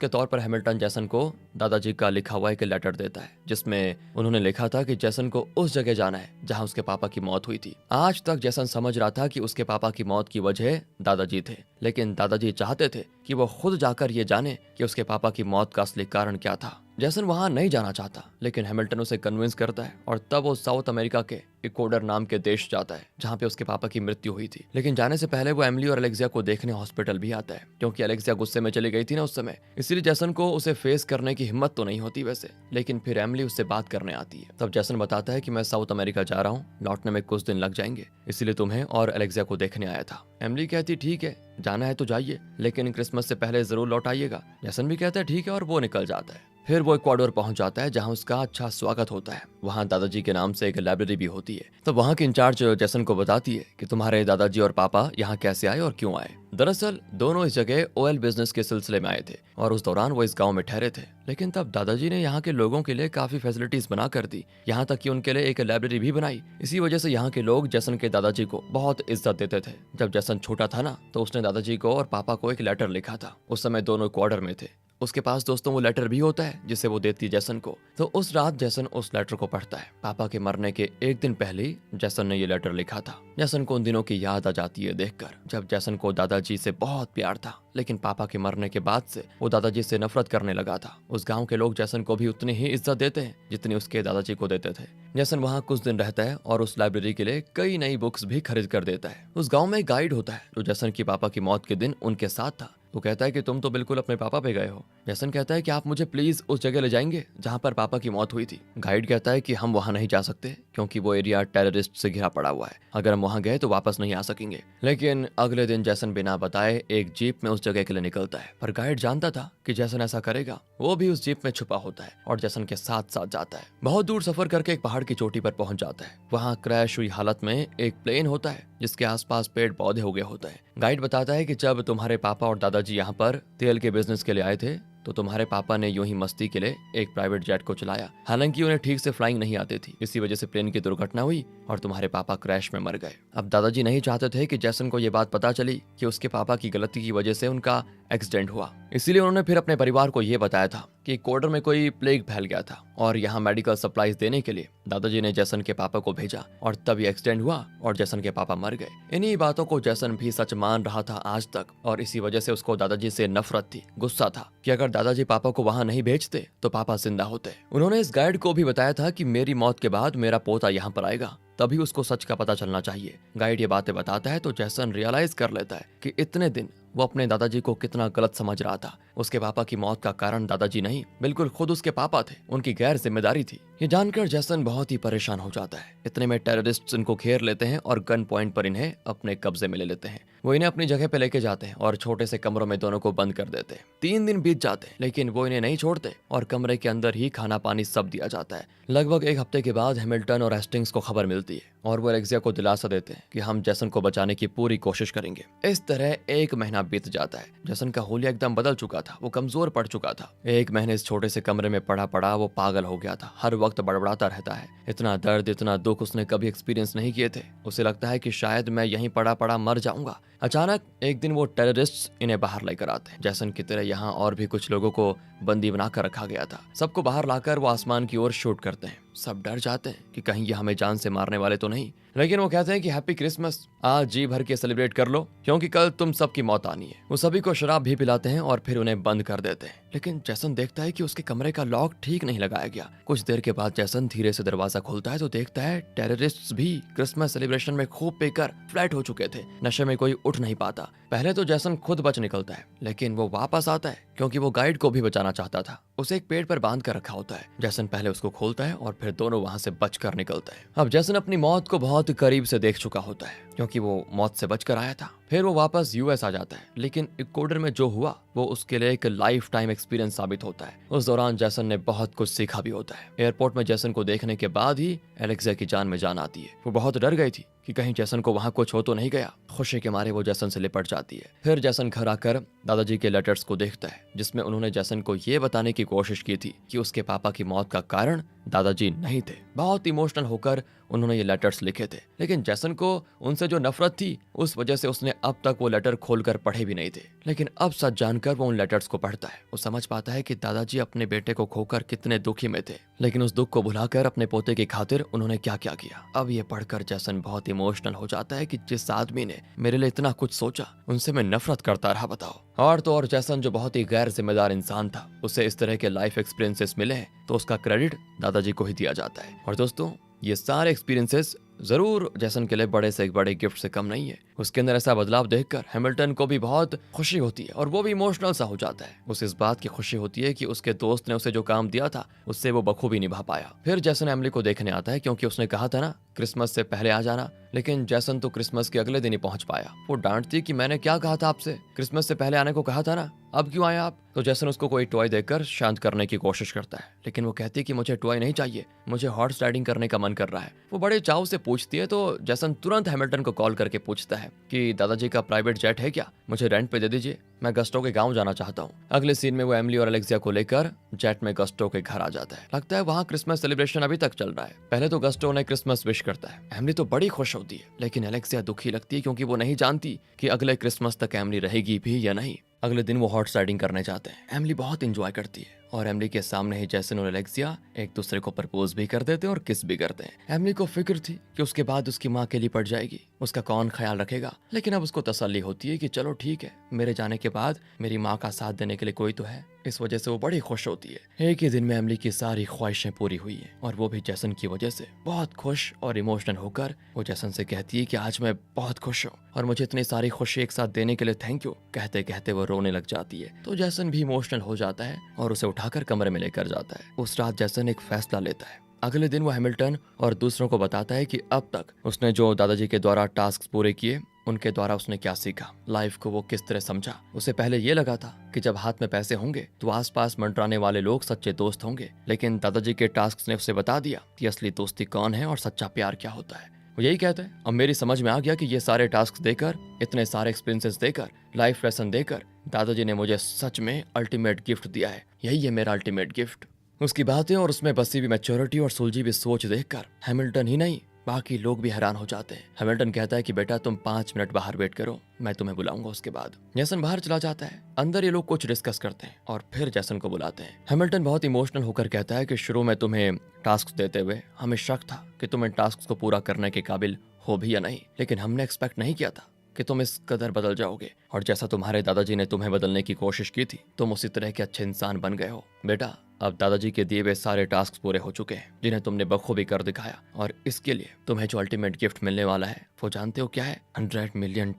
के तौर पर हैमिल्टन जैसन को दादाजी का लिखा हुआ एक लेटर देता है, जिसमें उन्होंने लिखा था कि जैसन को उस जगह जाना है जहां उसके पापा की मौत हुई थी। आज तक जैसन समझ रहा था कि उसके पापा की मौत की वजह दादाजी थे, लेकिन दादाजी चाहते थे कि वो खुद जाकर ये जाने कि उसके पापा की मौत का असली कारण क्या था। जैसन वहां नहीं जाना चाहता, लेकिन हैमिल्टन उसे कन्विंस करता है और तब वो साउथ अमेरिका के इक्वाडोर नाम के देश जाता है जहां पे उसके पापा की मृत्यु हुई थी। लेकिन जाने से पहले वो एमिली और एलेक्सिया को देखने हॉस्पिटल भी आता है, क्योंकि एलेक्सिया गुस्से में चली गई थी ना उस समय, इसीलिए जैसन को उसे फेस करने की हिम्मत तो नहीं होती वैसे, लेकिन फिर एमिली उससे बात करने आती है। तब जैसन बताता है कि मैं साउथ अमेरिका जा रहा हूँ, लौटने में कुछ दिन लग जाएंगे, इसीलिए तुम्हें और एलेक्सिया को देखने आया था। एमिली कहती ठीक है, जाना है तो जाइए, लेकिन क्रिसमस से पहले जरूर लौट आइएगा। जैसन भी कहता है ठीक है और वो निकल जाता है। फिर वो इक्वाडोर पहुंच जाता है जहां उसका अच्छा स्वागत होता है। वहां दादाजी के नाम से एक लाइब्रेरी भी होती है। तो वहां की इंचार्ज जैसन को बताती है कि तुम्हारे दादाजी और पापा यहाँ कैसे आए और क्यों आए। दरअसल दोनों इस जगह ऑयल बिजनेस के सिलसिले में आए थे और उस दौरान वो इस गांव में ठहरे थे, लेकिन तब दादाजी ने यहाँ के लोगों के लिए काफी फैसिलिटीज बना कर दी, यहाँ तक कि उनके लिए एक लाइब्रेरी भी बनाई। इसी वजह से यहाँ के लोग जैसन के दादाजी को बहुत इज्जत देते थे। जब जैसन छोटा था ना, तो उसने दादाजी को और पापा को एक लेटर लिखा था। उस समय दोनों इक्वाडोर में थे। उसके पास दोस्तों वो लेटर भी होता है जिसे वो देती है जैसन को। तो उस रात जैसन उस लेटर को पढ़ता है। पापा के मरने के एक दिन पहले ही जैसन ने ये लेटर लिखा था। जैसन को उन दिनों की याद आ जाती है देखकर, जब जैसन को दादाजी से बहुत प्यार था, लेकिन पापा के मरने के बाद से वो दादाजी से नफरत करने लगा था। उस गांव के लोग जैसन को भी उतनी ही इज्जत देते हैं जितनी उसके दादाजी को देते थे। जैसन वहाँ कुछ दिन रहता है और उस लाइब्रेरी के लिए कई नई बुक्स भी खरीद कर देता है। उस गाँव में एक गाइड होता है जो जैसन की पापा की मौत के दिन उनके साथ था। वो कहता है कि तुम तो बिल्कुल अपने पापा पे गए हो। जैसन कहता है कि आप मुझे प्लीज उस जगह ले जाएंगे जहाँ पर पापा की मौत हुई थी। गाइड कहता है कि हम वहाँ नहीं जा सकते क्योंकि वो एरिया टेररिस्ट से घिरा पड़ा हुआ है, अगर हम वहाँ गए तो वापस नहीं आ सकेंगे। लेकिन अगले दिन जैसन बिना बताए एक जीप में उस जगह के लिए निकलता है, पर गाइड जानता था कि जैसन ऐसा करेगा। वो भी उस जीप में छुपा होता है और जैसन के साथ साथ जाता है। बहुत दूर सफर करके एक पहाड़ की चोटी पर पहुंच जाता है। वहाँ क्रैश हुई हालत में एक प्लेन होता है जिसके आसपास पेड़ पौधे उगे होते हैं। गाइड बताता है कि जब तुम्हारे पापा और दादाजी यहाँ पर तेल के बिजनेस के लिए आए थे तो तुम्हारे पापा ने यूं ही मस्ती के लिए एक प्राइवेट जेट को चलाया। हालांकि उन्हें ठीक से फ्लाइंग नहीं आती थी, इसी वजह से प्लेन की दुर्घटना हुई और तुम्हारे पापा क्रैश में मर गए। अब दादाजी नहीं चाहते थे कि जैसन को ये बात पता चली कि उसके पापा की गलती की वजह से उनका एक्सीडेंट हुआ, इसीलिए उन्होंने फिर अपने परिवार को ये बताया था कि इक्वाडोर में कोई प्लेग फैल गया था और यहाँ मेडिकल सप्लाईज देने के लिए दादाजी ने जैसन के पापा को भेजा और तब ये एक्सीडेंट हुआ और जैसन के पापा मर गए। इन्हीं बातों को जैसन भी सच मान रहा था आज तक, और इसी वजह से उसको दादाजी से नफरत थी, गुस्सा था कि अगर दादाजी पापा को वहाँ नहीं भेजते तो पापा जिंदा होते। उन्होंने इस गाइड को भी बताया था कि मेरी मौत के बाद मेरा पोता यहाँ पर आएगा, तभी उसको सच का पता चलना चाहिए। गाइड ये बातें बताता है तो जैसन रियलाइज कर लेता है कि इतने दिन वो अपने दादाजी को कितना गलत समझ रहा था। उसके पापा की मौत का कारण दादाजी नहीं, बिल्कुल खुद उसके पापा थे, उनकी गैर जिम्मेदारी थी। ये जानकर जैसन बहुत ही परेशान हो जाता है। इतने में टेररिस्ट इनको घेर लेते हैं और गन पॉइंट पर इन्हें अपने कब्जे में ले लेते हैं। वो इन्हें अपनी जगह पे लेके जाते हैं और छोटे से कमरों में दोनों को बंद कर देते हैं। 3 दिन बीत जाते हैं, लेकिन वो इन्हें नहीं छोड़ते और कमरे के अंदर ही खाना पानी सब दिया जाता है। लगभग 1 हफ्ते के बाद हैमिल्टन और हेस्टिंग्स को खबर मिलती है और वो एलेक्सिया को दिलासा देते हैं कि हम जैसन को बचाने की पूरी कोशिश करेंगे। इस तरह 1 महीना बीत जाता है। जैसन का हुलिया एकदम बदल चुका था, वो कमजोर पड़ चुका था। 1 महीने इस छोटे से कमरे में पड़ा पड़ा वो पागल हो गया था। हर वक्त बड़बड़ाता रहता है। इतना दर्द, इतना दुख उसने कभी एक्सपीरियंस नहीं किए थे। उसे लगता है कि शायद मैं यहीं पड़ा पड़ा मर जाऊंगा। अचानक एक दिन वो टेररिस्ट इन्हें बाहर लेकर आते हैं। जैसन की तरह यहाँ और भी कुछ लोगों को बंदी बनाकर रखा गया था। सबको बाहर लाकर वो आसमान की ओर शूट करते हैं। सब डर जाते हैं कि कहीं ये हमें जान से मारने वाले तो नहीं, लेकिन वो कहते हैं कि हैप्पी क्रिसमस, आज जी भर के सेलिब्रेट कर लो क्योंकि कल तुम सबकी मौत आनी है। वो सभी को शराब भी पिलाते हैं और फिर उन्हें बंद कर देते हैं। लेकिन जैसन देखता है कि उसके कमरे का लॉक ठीक नहीं लगाया गया। कुछ देर के बाद जैसन धीरे से दरवाजा खोलता है तो देखता है टेररिस्ट्स भी क्रिसमस सेलिब्रेशन में खूब पीकर फ्लैट हो चुके थे। नशे में कोई उठ नहीं पाता। पहले तो जैसन खुद बच निकलता है, लेकिन वो वापस आता है क्योंकि वो गाइड को भी बचाना चाहता था। उसे एक पेड़ पर बांध कर रखा होता है। जैसन पहले उसको खोलता है और फिर दोनों वहां से बचकर निकलते हैं। अब जैसन अपनी मौत को बहुत करीब से देख चुका होता है क्योंकि वो मौत से बचकर आया था। फिर वो वापस यूएस आ जाता है, लेकिन इक्वाडोर में जो हुआ वो उसके लिए एक लाइफ टाइम एक्सपीरियंस साबित होता है। उस दौरान जैसन ने बहुत कुछ सीखा भी होता है। एयरपोर्ट में जैसन को देखने के बाद ही एलेक्सिया की जान में जान आती है। वो बहुत डर गई थी कि कहीं जैसन को वहां कुछ हो तो नहीं गया। खुशी के मारे वो जैसन से लिपट जाती है। फिर जैसन घर आकर दादाजी के लेटर्स को देखता है जिसमें उन्होंने जैसन को ये बताने की कोशिश की थी कि उसके पापा की मौत का कारण दादाजी नहीं थे। बहुत इमोशनल होकर उन्होंने ये लेटर्स लिखे थे, लेकिन जैसन को उनसे जो नफरत थी उस वजह से उसने अब तक वो लेटर खोलकर पढ़े भी नहीं थे। लेकिन अब सच जानकर वो उन लेटर्स को पढ़ता है। वो समझ पाता है कि दादाजी अपने बेटे को खोकर कितने दुखी में थे, लेकिन उस दुख को भुलाकर अपने पोते की खातिर उन्होंने क्या क्या किया। अब ये पढ़कर जैसन बहुत इमोशनल हो जाता है कि जिस आदमी ने मेरे लिए इतना कुछ सोचा उनसे मैं नफरत करता रहा, बताओ। और तो और जैसन जो बहुत ही गैर जिम्मेदार इंसान था, उसे इस तरह के लाइफ एक्सपीरियंसेस मिले हैं तो उसका क्रेडिट दादाजी को ही दिया जाता है। और दोस्तों, ये सारे एक्सपीरियंसेस जरूर जैसन के लिए बड़े से एक बड़े गिफ्ट से कम नहीं है। उसके अंदर ऐसा बदलाव देखकर हैमिल्टन को भी बहुत खुशी होती है और वो भी इमोशनल सा हो जाता है। उसे इस बात की खुशी होती है कि उसके दोस्त ने उसे जो काम दिया था उससे वो बखूबी निभा पाया। फिर जैसन एमिली को देखने आता है क्योंकि उसने कहा था ना क्रिसमस से पहले आ जाना, लेकिन जैसन तो क्रिसमस के अगले दिन ही पहुंच पाया। वो डांटती कि मैंने क्या कहा था आपसे, क्रिसमस से पहले आने को कहा था ना, अब क्यों आए आप। तो जैसन उसको कोई टॉय देकर शांत करने की कोशिश करता है, लेकिन वो कहती कि मुझे टॉय नहीं चाहिए, मुझे हॉर्स राइडिंग करने का मन कर रहा है। वो बड़े चाव से पूछती है तो जैसन तुरंत हैमिल्टन को कॉल करके पूछता है कि दादाजी का प्राइवेट जेट है क्या, मुझे रेंट पे दे दीजिए, मैं गस्टो के गांव जाना चाहता हूँ। अगले सीन में वो एमिली और अलेक्सिया को लेकर जेट में गस्टो के घर आ जाता है। लगता है वहाँ क्रिसमस सेलिब्रेशन अभी तक चल रहा है। पहले तो गस्टो ने क्रिसमस विश करता है। एमिली तो बड़ी खुश होती है, लेकिन अलेक्सिया दुखी लगती है क्योंकि वो नहीं जानती कि अगले क्रिसमस तक एमिली रहेगी भी या नहीं। अगले दिन वो हॉर्स राइडिंग करने जाते हैं। एमिली बहुत इंजॉय करती है और एमिली के सामने ही जैसन और अलेक्सिया एक दूसरे को प्रपोज भी कर देते हैं और किस भी करते हैं। एमिली को फिक्र थी कि उसके बाद उसकी माँ अकेली पड़ जाएगी, उसका कौन ख्याल रखेगा, लेकिन अब उसको तसल्ली होती है कि चलो ठीक है, मेरे जाने के बाद मेरी माँ का साथ देने के लिए कोई तो है। इस वजह से वो बड़ी खुश होती है। एक ही दिन में एमिली की सारी ख्वाहिशें पूरी हुई हैं और वो भी जैसन की वजह से बहुत खुश और इमोशनल होकर वो जैसन से कहती है कि आज मैं बहुत खुश हूँ और मुझे इतनी सारी खुशी एक साथ देने के लिए थैंक यू। कहते कहते वो रोने लग जाती है तो जैसन भी इमोशनल हो जाता है और उसे उठाकर कमरे में लेकर जाता है। उस रात जैसन एक फैसला लेता है। अगले दिन वो हैमिल्टन और दूसरों को बताता है कि अब तक उसने जो दादाजी के द्वारा टास्क पूरे किए उनके द्वारा उसने क्या सीखा, लाइफ को वो किस तरह समझा। उसे पहले ये लगा था कि जब हाथ में पैसे होंगे तो आसपास मंडराने वाले लोग सच्चे दोस्त होंगे, लेकिन दादाजी के टास्क ने उसे बता दिया कि असली दोस्ती कौन है और सच्चा प्यार क्या होता है। वो यही कहते हैं, अब मेरी समझ में आ गया कि ये सारे टास्क देकर, इतने सारे एक्सपीरियंसेस देकर, लाइफ लेसन देकर दादाजी ने मुझे सच में अल्टीमेट गिफ्ट दिया है। यही है मेरा अल्टीमेट गिफ्ट। उसकी बातें और उसमें बसी हुई मैच्योरिटी और सुलझी हुई सोच देखकर हैमिल्टन ही नहीं बाकी लोग भी हैरान हो जाते हैं। हैमिल्टन कहता है कि बेटा तुम 5 मिनट बाहर वेट करो, मैं तुम्हें बुलाऊंगा उसके बाद। जैसन बाहर चला जाता है। अंदर ये लोग कुछ डिस्कस करते हैं और फिर जैसन को बुलाते हैं। हैमिल्टन बहुत इमोशनल होकर कहता है कि शुरू में तुम्हें टास्क देते हुए हमें शक था कि तुम इन टास्क को पूरा करने के काबिल हो भी या नहीं, लेकिन हमने एक्सपेक्ट नहीं किया था कि तुम इस कदर बदल जाओगे और जैसा तुम्हारे दादाजी ने तुम्हें बदलने की कोशिश की थी तुम उसी तरह के अच्छे इंसान बन गए हो। बेटा अब दादाजी के दिए हुए सारे टास्क पूरे हो चुके हैं जिन्हें तुमने बखूबी कर दिखाया, और इसके लिए तुम्हें जो अल्टीमेट गिफ्ट मिलने वाला है वो जानते हो क्या है? $100 मिलियन।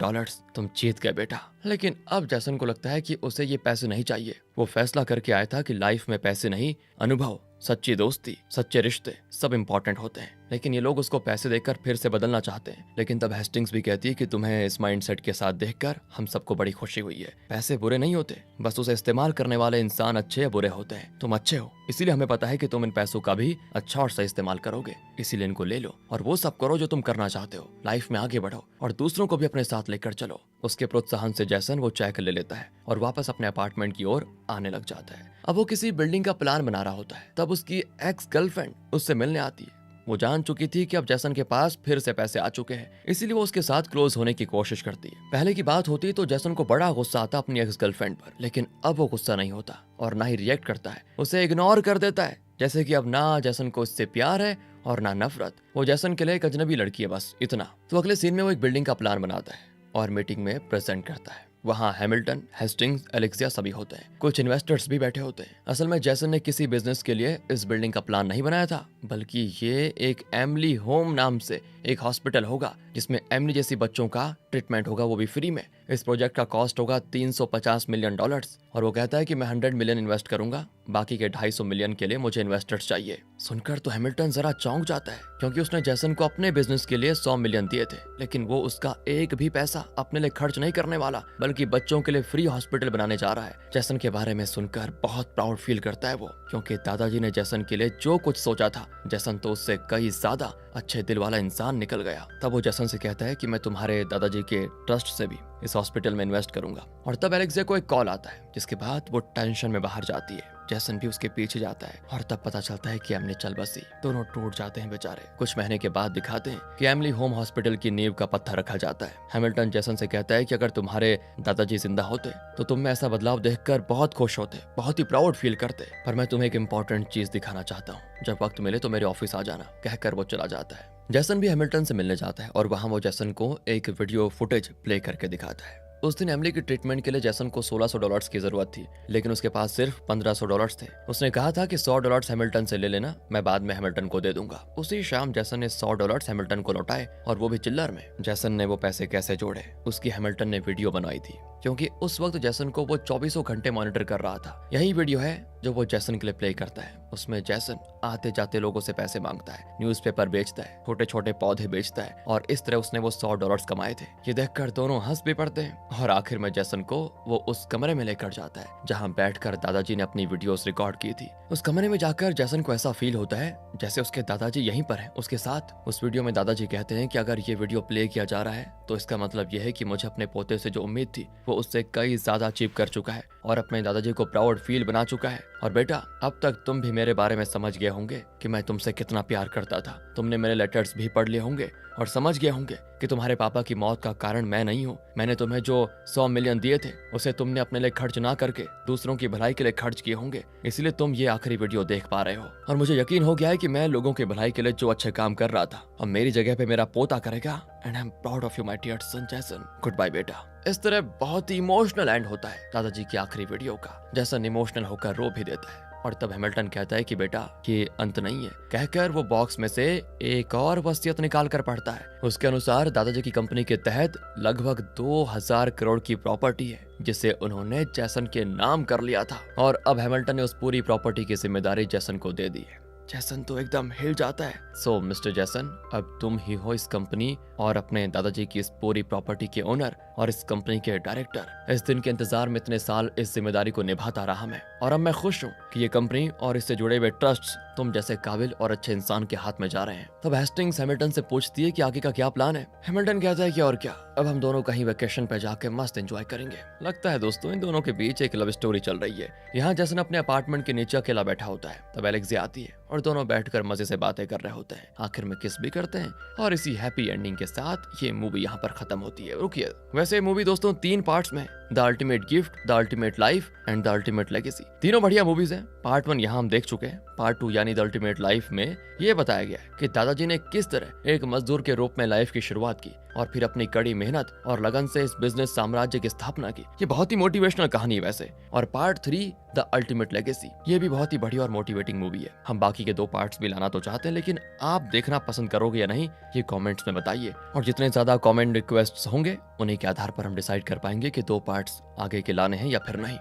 तुम जीत गए बेटा। लेकिन अब जैसन को लगता है कि उसे ये पैसे नहीं चाहिए। वो फैसला करके आया था कि लाइफ में पैसे नहीं, अनुभव, सच्ची दोस्ती, सच्चे रिश्ते सब इंपॉर्टेंट होते हैं। लेकिन ये लोग उसको पैसे देकर फिर से बदलना चाहते हैं। लेकिन तब हेस्टिंग्स भी कहती है कि तुम्हें इस माइंडसेट के साथ देखकर हम सबको बड़ी खुशी हुई है। पैसे बुरे नहीं होते, बस उसे इस्तेमाल करने वाले इंसान अच्छे या बुरे होते हैं। तुम अच्छे हो, इसीलिए हमें पता है कि तुम इन पैसों का भी अच्छा और सही इस्तेमाल करोगे, इसीलिए इनको ले लो और वो सब करो जो तुम करना चाहते हो। लाइफ में आगे बढ़ो और दूसरों को भी अपने साथ लेकर चलो। उसके प्रोत्साहन से जैसन वो चेक ले लेता है और वापस अपने अपार्टमेंट की ओर आने लग जाता है। अब वो किसी बिल्डिंग का प्लान बना रहा होता है, तब उसकी एक्स गर्लफ्रेंड उससे मिलने आती है। वो जान चुकी थी कि अब जैसन के पास फिर से पैसे आ चुके हैं, इसीलिए वो उसके साथ क्लोज होने की कोशिश करती है। पहले की बात होती तो जैसन को बड़ा गुस्सा आता अपनी एक्स गर्लफ्रेंड पर, लेकिन अब वो गुस्सा नहीं होता और ना ही रिएक्ट करता है, उसे इग्नोर कर देता है। जैसे कि अब ना जैसन को इससे प्यार है और ना नफरत। वो जैसन के लिए एक अजनबी लड़की है, बस इतना। तो अगले सीन में वो एक बिल्डिंग का प्लान बनाता है और मीटिंग में प्रेजेंट करता है। वहाँ हैमिल्टन, हेस्टिंग्स, अलेक्सिया सभी होते हैं। कुछ इन्वेस्टर्स भी बैठे होते हैं। असल में जैसन ने किसी बिजनेस के लिए इस बिल्डिंग का प्लान नहीं बनाया था, बल्कि ये एक एमिली होम नाम से एक हॉस्पिटल होगा जिसमें एमिली जैसी बच्चों का ट्रीटमेंट होगा, वो भी फ्री में। इस प्रोजेक्ट का कॉस्ट होगा $350 मिलियन और वो कहता है कि मैं 100 मिलियन इन्वेस्ट करूंगा, बाकी के 250 मिलियन के लिए मुझे इन्वेस्टर्स चाहिए। सुनकर तो हैमिल्टन जरा चौंक जाता है, क्योंकि उसने जैसन को अपने बिजनेस के लिए 100 मिलियन दिए थे, लेकिन वो उसका एक भी पैसा अपने लिए खर्च नहीं करने वाला, बल्कि बच्चों के लिए फ्री हॉस्पिटल बनाने जा रहा है। जैसन के बारे में सुनकर बहुत प्राउड फील करता है वो, क्योंकि दादाजी ने जैसन के लिए जो कुछ सोचा था, जैसन तो उससे कई ज्यादा अच्छे दिल वाला इंसान निकल गया। तब वो जैसन से कहता है कि मैं तुम्हारे दादाजी के ट्रस्ट से भी इस हॉस्पिटल में इन्वेस्ट करूंगा। और तब एलेक्सिया को एक कॉल आता है, जिसके बाद वो टेंशन में बाहर जाती है। जैसन भी उसके पीछे जाता है और तब पता चलता है कि एमिली चल बसी। दोनों टूट जाते हैं बेचारे। कुछ महीने के बाद दिखाते हैं कि एमिली होम हॉस्पिटल की नींव का पत्थर रखा जाता है। हैमिल्टन जैसन से कहता है कि अगर तुम्हारे दादाजी जिंदा होते तो तुम में ऐसा बदलाव देखकर बहुत खुश होते, बहुत ही प्राउड फील करते। पर मैं तुम्हें एक इम्पोर्टेंट चीज दिखाना चाहता हूँ, जब वक्त मिले तो मेरे ऑफिस आ जाना, कहकर वो चला जाता है। जैसन भी हैमिल्टन से मिलने जाता है और वहां वो जैसन को एक वीडियो फुटेज प्ले करके दिखाता है। उस दिन एमिली की ट्रीटमेंट के लिए जैसन को $1600 की जरूरत थी, लेकिन उसके पास सिर्फ $1500 थे। उसने कहा था कि $100 हैमिल्टन से ले लेना, मैं बाद में हैमिल्टन को दे दूंगा। उसी शाम जैसन ने $100 हैमिल्टन को लौटाए, और वो भी चिल्लर में। जैसन ने वो पैसे कैसे जोड़े, उसकी हैमिल्टन ने वीडियो बनाई थी, क्योंकि उस वक्त जैसन को वो 24 घंटे मॉनिटर कर रहा था। यही वीडियो है जो वो जैसन के लिए प्ले करता है। उसमें जैसन आते जाते लोगों से पैसे मांगता है, न्यूज़पेपर बेचता है, छोटे छोटे पौधे बेचता है, और इस तरह उसने वो $100 कमाए थे। ये देखकर दोनों हंस भी पड़ते हैं, और आखिर में जैसन को वो उस कमरे में लेकर जाता है जहां बैठकर दादाजी ने अपनी वीडियोस रिकॉर्ड की थी। उस कमरे में जाकर जैसन को ऐसा फील होता है जैसे उसके दादाजी यहीं पर हैं, उसके साथ। उस वीडियो में दादाजी कहते हैं कि अगर ये वीडियो प्ले किया जा रहा है तो इसका मतलब यह है कि मुझे अपने पोते से जो उम्मीद थी वो उससे कई ज्यादा अचीव कर चुका है, और अपने दादाजी को प्राउड फील बना चुका है। और बेटा, अब तक तुम भी मेरे बारे में समझ गए होंगे कि मैं तुमसे कितना प्यार करता था। तुमने मेरे लेटर्स भी पढ़ लिए होंगे और समझ गए होंगे कि तुम्हारे पापा की मौत का कारण मैं नहीं हूँ। मैंने तुम्हें जो 100 मिलियन दिए थे उसे तुमने अपने लिए खर्च ना करके दूसरों की भलाई के लिए खर्च किए होंगे, इसलिए तुम ये आखिरी वीडियो देख पा रहे हो। और मुझे यकीन हो गया है कि मैं लोगों की भलाई के लिए जो अच्छे काम कर रहा था, अब मेरी जगह पे मेरा पोता करेगा। And I am proud of you my dear son Jason. Good bye बेटा। इस तरह बहुत ही इमोशनल एंड होता है दादाजी की आखिरी वीडियो का। जैसन इमोशनल होकर रो भी देता है, और तब हैमिल्टन कहता है कि बेटा, ये अंत नहीं है, कहकर वो बॉक्स में से एक और वसीयत निकाल कर पढ़ता है। उसके अनुसार दादाजी की कंपनी के तहत लगभग 2000 करोड़ की प्रॉपर्टी है, जिसे उन्होंने जैसन के नाम कर लिया था, और अब हैमिल्टन ने उस पूरी प्रॉपर्टी की जिम्मेदारी जैसन को दे दी है। जैसन तो एकदम हिल जाता है। सो मिस्टर जैसन, अब तुम ही हो इस कंपनी और अपने दादाजी की इस पूरी प्रॉपर्टी के ओनर और इस कंपनी के डायरेक्टर। इस दिन के इंतजार में इतने साल इस जिम्मेदारी को निभाता रहा मैं, और अब मैं खुश हूँ कि ये कंपनी और इससे जुड़े हुए ट्रस्ट तुम जैसे काबिल और अच्छे इंसान के हाथ में जा रहे हैं। तब हेस्टिंग्स हैमिल्टन से पूछती है कि आगे का क्या प्लान है। हैमिल्टन कहता है कि और क्या, अब हम दोनों कहीं वेकेशन पे जाके मस्त एंजॉय करेंगे। लगता है दोस्तों इन दोनों के बीच एक लव स्टोरी चल रही है। यहाँ जैसन अपने अपार्टमेंट के नीचे अकेला बैठा होता है, तब एलेक्सिया आती है और दोनों बैठकर मजे से बातें कर रहे होते हैं। आखिर में किस भी करते हैं, और इसी हैप्पी एंडिंग के साथ ये मूवी यहाँ पर खत्म होती है। रुकिए, वैसे मूवी दोस्तों 3 पार्ट्स में, the ultimate gift, the ultimate life and the ultimate legacy. तीनों बढ़िया मूवीज हैं। पार्ट 1 यहाँ हम देख चुके हैं। पार्ट 2 यानी द अल्टीमेट लाइफ में ये बताया गया कि दादाजी ने किस तरह एक मजदूर के रूप में लाइफ की शुरुआत की और फिर अपनी कड़ी मेहनत और लगन से इस बिजनेस साम्राज्य की स्थापना की। ये बहुत ही मोटिवेशनल कहानी है वैसे। और पार्ट 3 द अल्टीमेट लेगेसी, ये भी बहुत ही बढ़िया और मोटिवेटिंग मूवी है। हम बाकी के 2 पार्ट्स भी लाना तो चाहते हैं, लेकिन आप देखना पसंद करोगे या नहीं ये कमेंट्स में बताइए। और जितने ज्यादा कमेंट रिक्वेस्ट्स होंगे उन्हीं के आधार पर हम डिसाइड कर पाएंगे कि 2 पार्ट्स आगे के लाने हैं या फिर नहीं।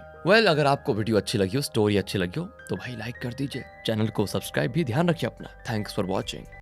अगर आपको वीडियो अच्छी लगी हो, स्टोरी अच्छी लगी हो, तो भाई लाइक कर दीजिए। चैनल को सब्सक्राइब भी ध्यान रखिए अपना। Thanks for watching.